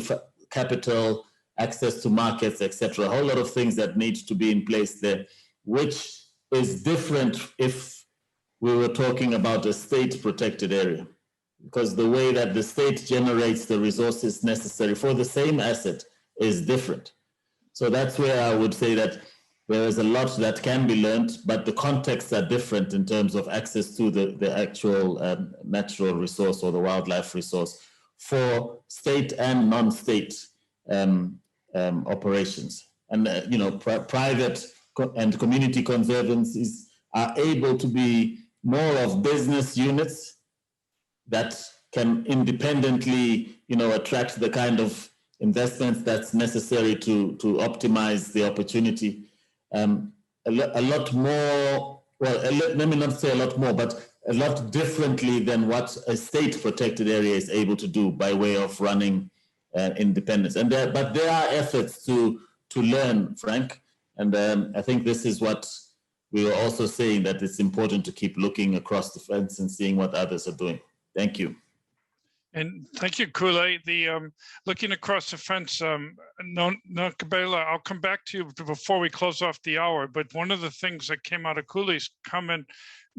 capital, access to markets, etc. A whole lot of things that need to be in place there, which is different if we were talking about a state protected area, because the way that the state generates the resources necessary for the same asset is different. So that's where I would say that there is a lot that can be learned, but the contexts are different in terms of access to the actual natural resource or the wildlife resource for state and non-state operations. And private and community conservancies are able to be more of business units that can independently, attract the kind of investments that's necessary to optimize the opportunity. A lot more, well, let me not say a lot more, but a lot differently than what a state protected area is able to do by way of running independence. But there are efforts to learn, Frank. And I think this is what we were also saying, that it's important to keep looking across the fence and seeing what others are doing. Thank you. And thank you, Kule. The looking across the fence, 𝐿'Kebela, I'll come back to you before we close off the hour. But one of the things that came out of Kule's comment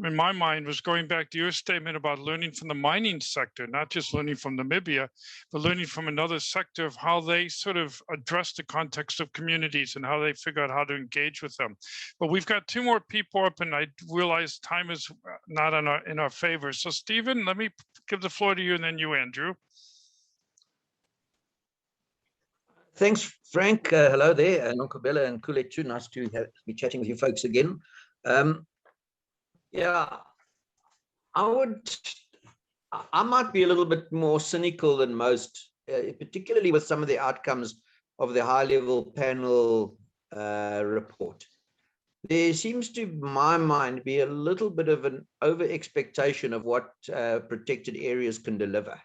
in my mind was going back to your statement about learning from the mining sector, not just learning from Namibia, but learning from another sector of how they sort of address the context of communities and how they figure out how to engage with them. But we've got two more people up, and I realize time is not in our favor. So Stephen, let me give the floor to you, and then you, Andrew. Thanks, Frank. Hello there, 𝐿'Kebela and Kule too. Nice to be chatting with you folks again. Yeah, I might be a little bit more cynical than most, particularly with some of the outcomes of the high-level panel report. There seems to, in my mind, be a little bit of an over-expectation of what protected areas can deliver.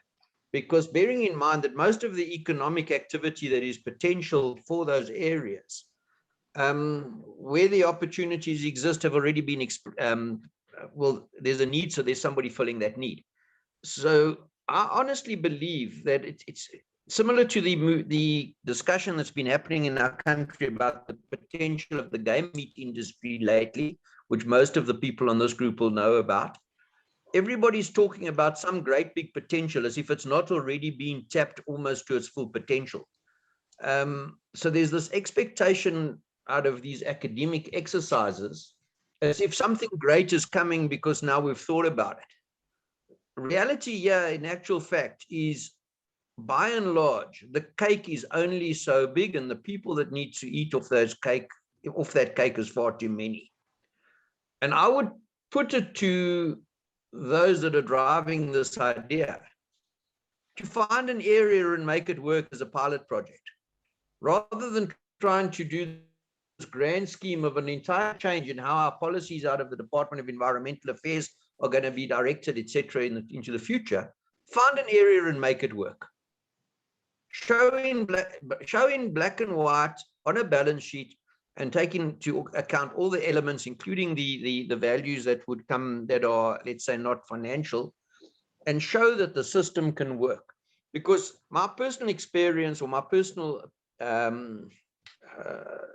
Because bearing in mind that most of the economic activity that is potential for those areas, where the opportunities exist, have already been, well, there's a need, so there's somebody filling that need. So I honestly believe that it's similar to the discussion that's been happening in our country about the potential of the game meat industry lately, which most of the people on this group will know about. Everybody's talking about some great big potential as if it's not already being tapped almost to its full potential. So there's this expectation out of these academic exercises as if something great is coming because now we've thought about it. Reality here, in actual fact, is by and large, the cake is only so big, and the people that need to eat off that cake is far too many. And I would put it to those that are driving this idea to find an area and make it work as a pilot project, rather than trying to do this grand scheme of an entire change in how our policies out of the Department of Environmental Affairs are going to be directed, etc., into the future. Find an area and make it work. Show in black and white on a balance sheet, and take into account all the elements, including the values that would come that are, let's say, not financial, and show that the system can work. Because my personal experience, or my personal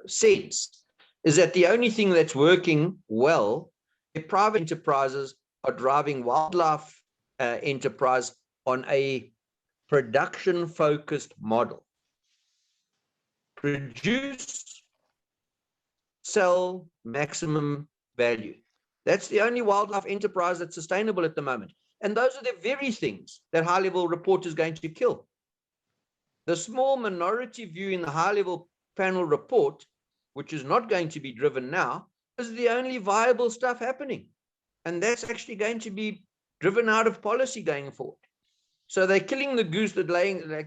sense, is that the only thing that's working well is private enterprises are driving wildlife enterprise on a production-focused model. Produce, sell, maximum value. That's the only wildlife enterprise that's sustainable at the moment. And those are the very things that high-level report is going to kill. The small minority view in the high-level panel report, which is not going to be driven now, is the only viable stuff happening. And that's actually going to be driven out of policy going forward. So they're killing the goose that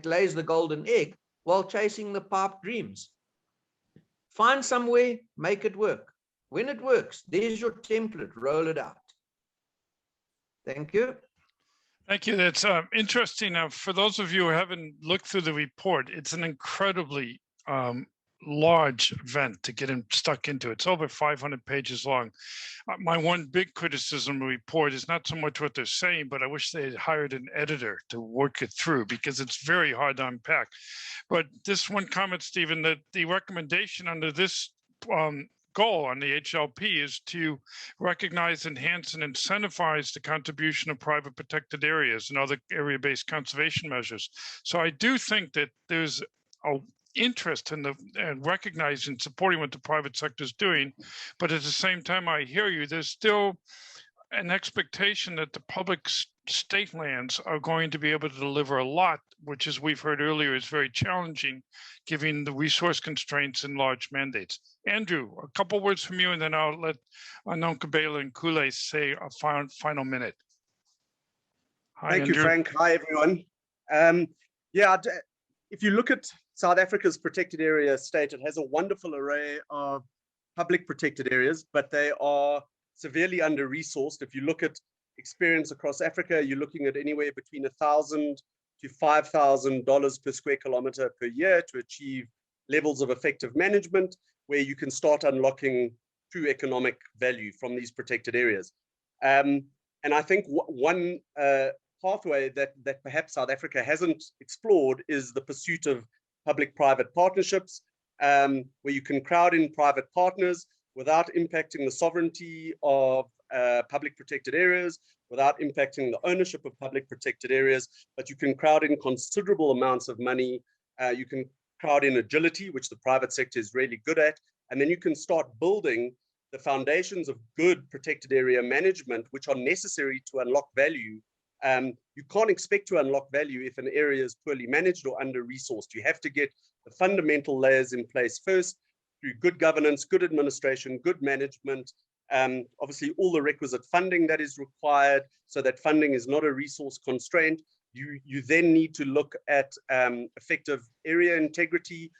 lays the golden egg while chasing the pipe dreams. Find somewhere, make it work. When it works, there's your template, roll it out. Thank you. Thank you. That's interesting. For those of you who haven't looked through the report, it's an incredibly large event to get stuck into. It's over 500 pages long. My one big criticism of the report is not so much what they're saying, but I wish they had hired an editor to work it through, because it's very hard to unpack. But this one comment, Stephen, that the recommendation under this goal on the HLP is to recognize, enhance, and incentivize the contribution of private protected areas and other area-based conservation measures. So I do think that there's a interest in recognizing, supporting what the private sector is doing, but at the same time, I hear you. There's still an expectation that the public state lands are going to be able to deliver a lot, which, as we've heard earlier, is very challenging, given the resource constraints and large mandates. Andrew, a couple words from you, and then I'll let 𝐿𝐾𝐵𝐴𝐿𝐴 and 𝐶𝐜𝐶 say a final minute. Hi, Thank you, Frank. Hi, everyone. If you look at South Africa's protected area state, it has a wonderful array of public protected areas, but they are severely under-resourced. If you look at experience across Africa, you're looking at anywhere between $1,000 to $5,000 per square kilometer per year to achieve levels of effective management, where you can start unlocking true economic value from these protected areas. And I think one pathway that perhaps South Africa hasn't explored is the pursuit of public-private partnerships, where you can crowd in private partners without impacting the sovereignty of public protected areas, without impacting the ownership of public protected areas, but you can crowd in considerable amounts of money. You can crowd in agility, which the private sector is really good at, and then you can start building the foundations of good protected area management, which are necessary to unlock value. You can't expect to unlock value if an area is poorly managed or under-resourced. You have to get the fundamental layers in place first, through good governance, good administration, good management, obviously all the requisite funding that is required so that funding is not a resource constraint. You then need to look at effective area integrity,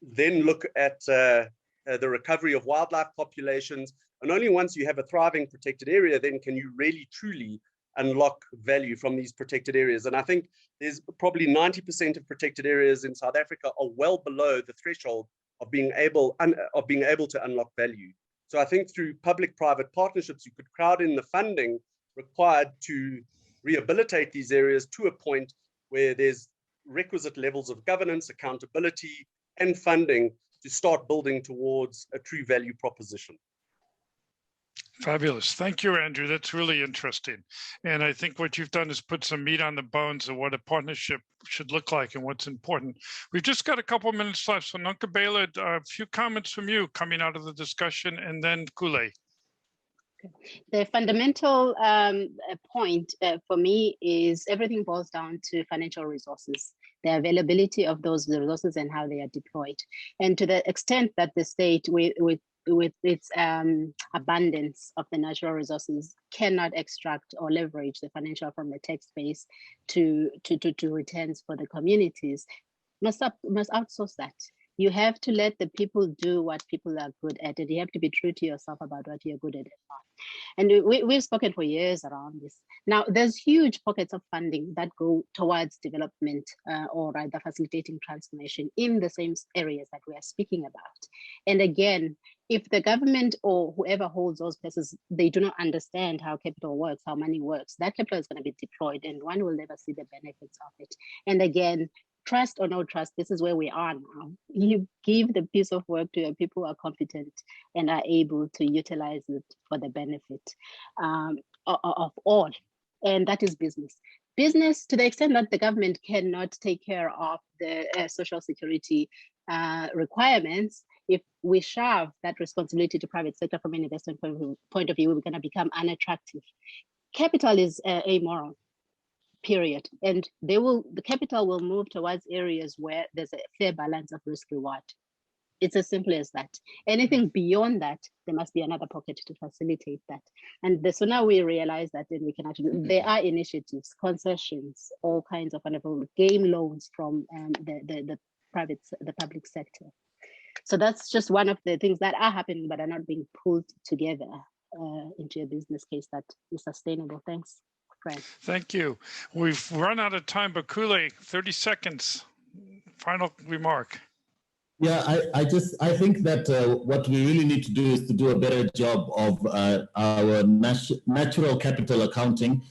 then look at the recovery of wildlife populations. And only once you have a thriving protected area, then can you really truly unlock value from these protected areas. And I think there's probably 90% of protected areas in South Africa are well below the threshold of being able to unlock value. So I think through public-private partnerships, you could crowd in the funding required to rehabilitate these areas to a point where there's requisite levels of governance, accountability, and funding to start building towards a true value proposition. Fabulous. Thank you, Andrew. That's really interesting. And I think what you've done is put some meat on the bones of what a partnership should look like and what's important. We've just got a couple of minutes left. So 𝐿𝐾𝐵𝐴𝐿𝐴, a few comments from you coming out of the discussion, and then 𝐾𝐿𝐴. The fundamental point for me is everything boils down to financial resources, the availability of those resources and how they are deployed. And to the extent that the state with its abundance of the natural resources cannot extract or leverage the financial from the tax base to returns for the communities, must outsource that. You have to let the people do what people are good at, and you have to be true to yourself about what you're good at and not. And we've spoken for years around this. Now, there's huge pockets of funding that go towards development or rather facilitating transformation in the same areas that we are speaking about. And again, if the government or whoever holds those places, they do not understand how capital works, how money works, that capital is going to be deployed and one will never see the benefits of it. And again, trust or no trust, this is where we are now. You give the piece of work to your people who are competent and are able to utilize it for the benefit of all. And that is business. Business, to the extent that the government cannot take care of the social security requirements, if we shove that responsibility to private sector from an investment point of view, we're going to become unattractive. Capital is amoral. Period. And the capital will move towards areas where there's a fair balance of risk reward. It's as simple as that. Anything beyond that, there must be another pocket to facilitate that. And the sooner we realize that, then we can actually, there are initiatives, concessions, all kinds of wonderful game loans from the public sector. So that's just one of the things that are happening, but are not being pulled together into a business case that is sustainable. Thanks. Frank. Thank you. We've run out of time, but 𝐾𝐿𝐴, 30 seconds, final remark. Yeah, I think that what we really need to do is to do a better job of our natural capital accounting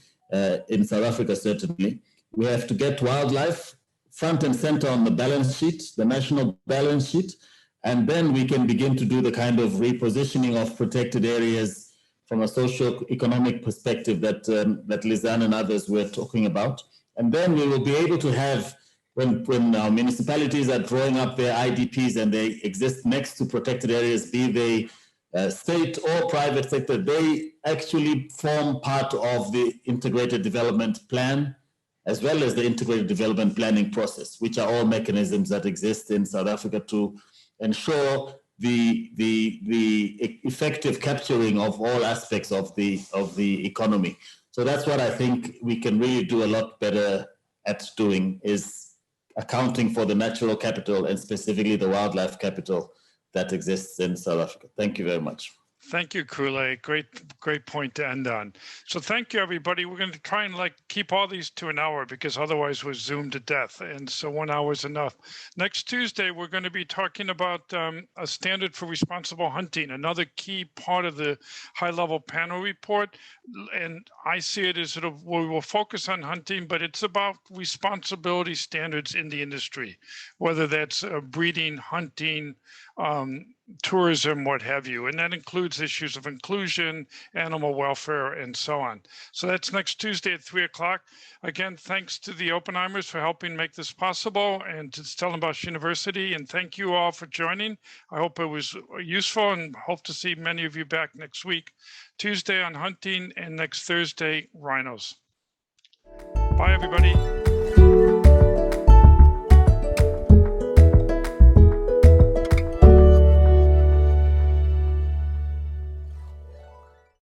in South Africa, certainly. We have to get wildlife front and center on the balance sheet, the national balance sheet. And then we can begin to do the kind of repositioning of protected areas from a socio-economic perspective that, that Lizanne and others were talking about. And then we will be able to have, when our municipalities are drawing up their IDPs and they exist next to protected areas, be they state or private sector, they actually form part of the integrated development plan, as well as the integrated development planning process, which are all mechanisms that exist in South Africa to ensure the effective capturing of all aspects of the economy. So that's what I think we can really do a lot better at doing, is accounting for the natural capital and specifically the wildlife capital that exists in South Africa. Thank you very much. Thank you, Kule. Great point to end on. So thank you, everybody. We're going to try and keep all these to an hour because otherwise we're zoomed to death. And so 1 hour is enough. Next Tuesday, we're going to be talking about a standard for responsible hunting, another key part of the high-level panel report. And I see it as we will focus on hunting, but it's about responsibility standards in the industry, whether that's breeding, hunting, tourism, what have you. And that includes issues of inclusion, animal welfare, and so on. So that's next Tuesday at 3 o'clock. Again, thanks to the Oppenheimers for helping make this possible, and to Stellenbosch University. And thank you all for joining. I hope it was useful and hope to see many of you back next week. Tuesday on hunting and next Thursday, rhinos. Bye, everybody.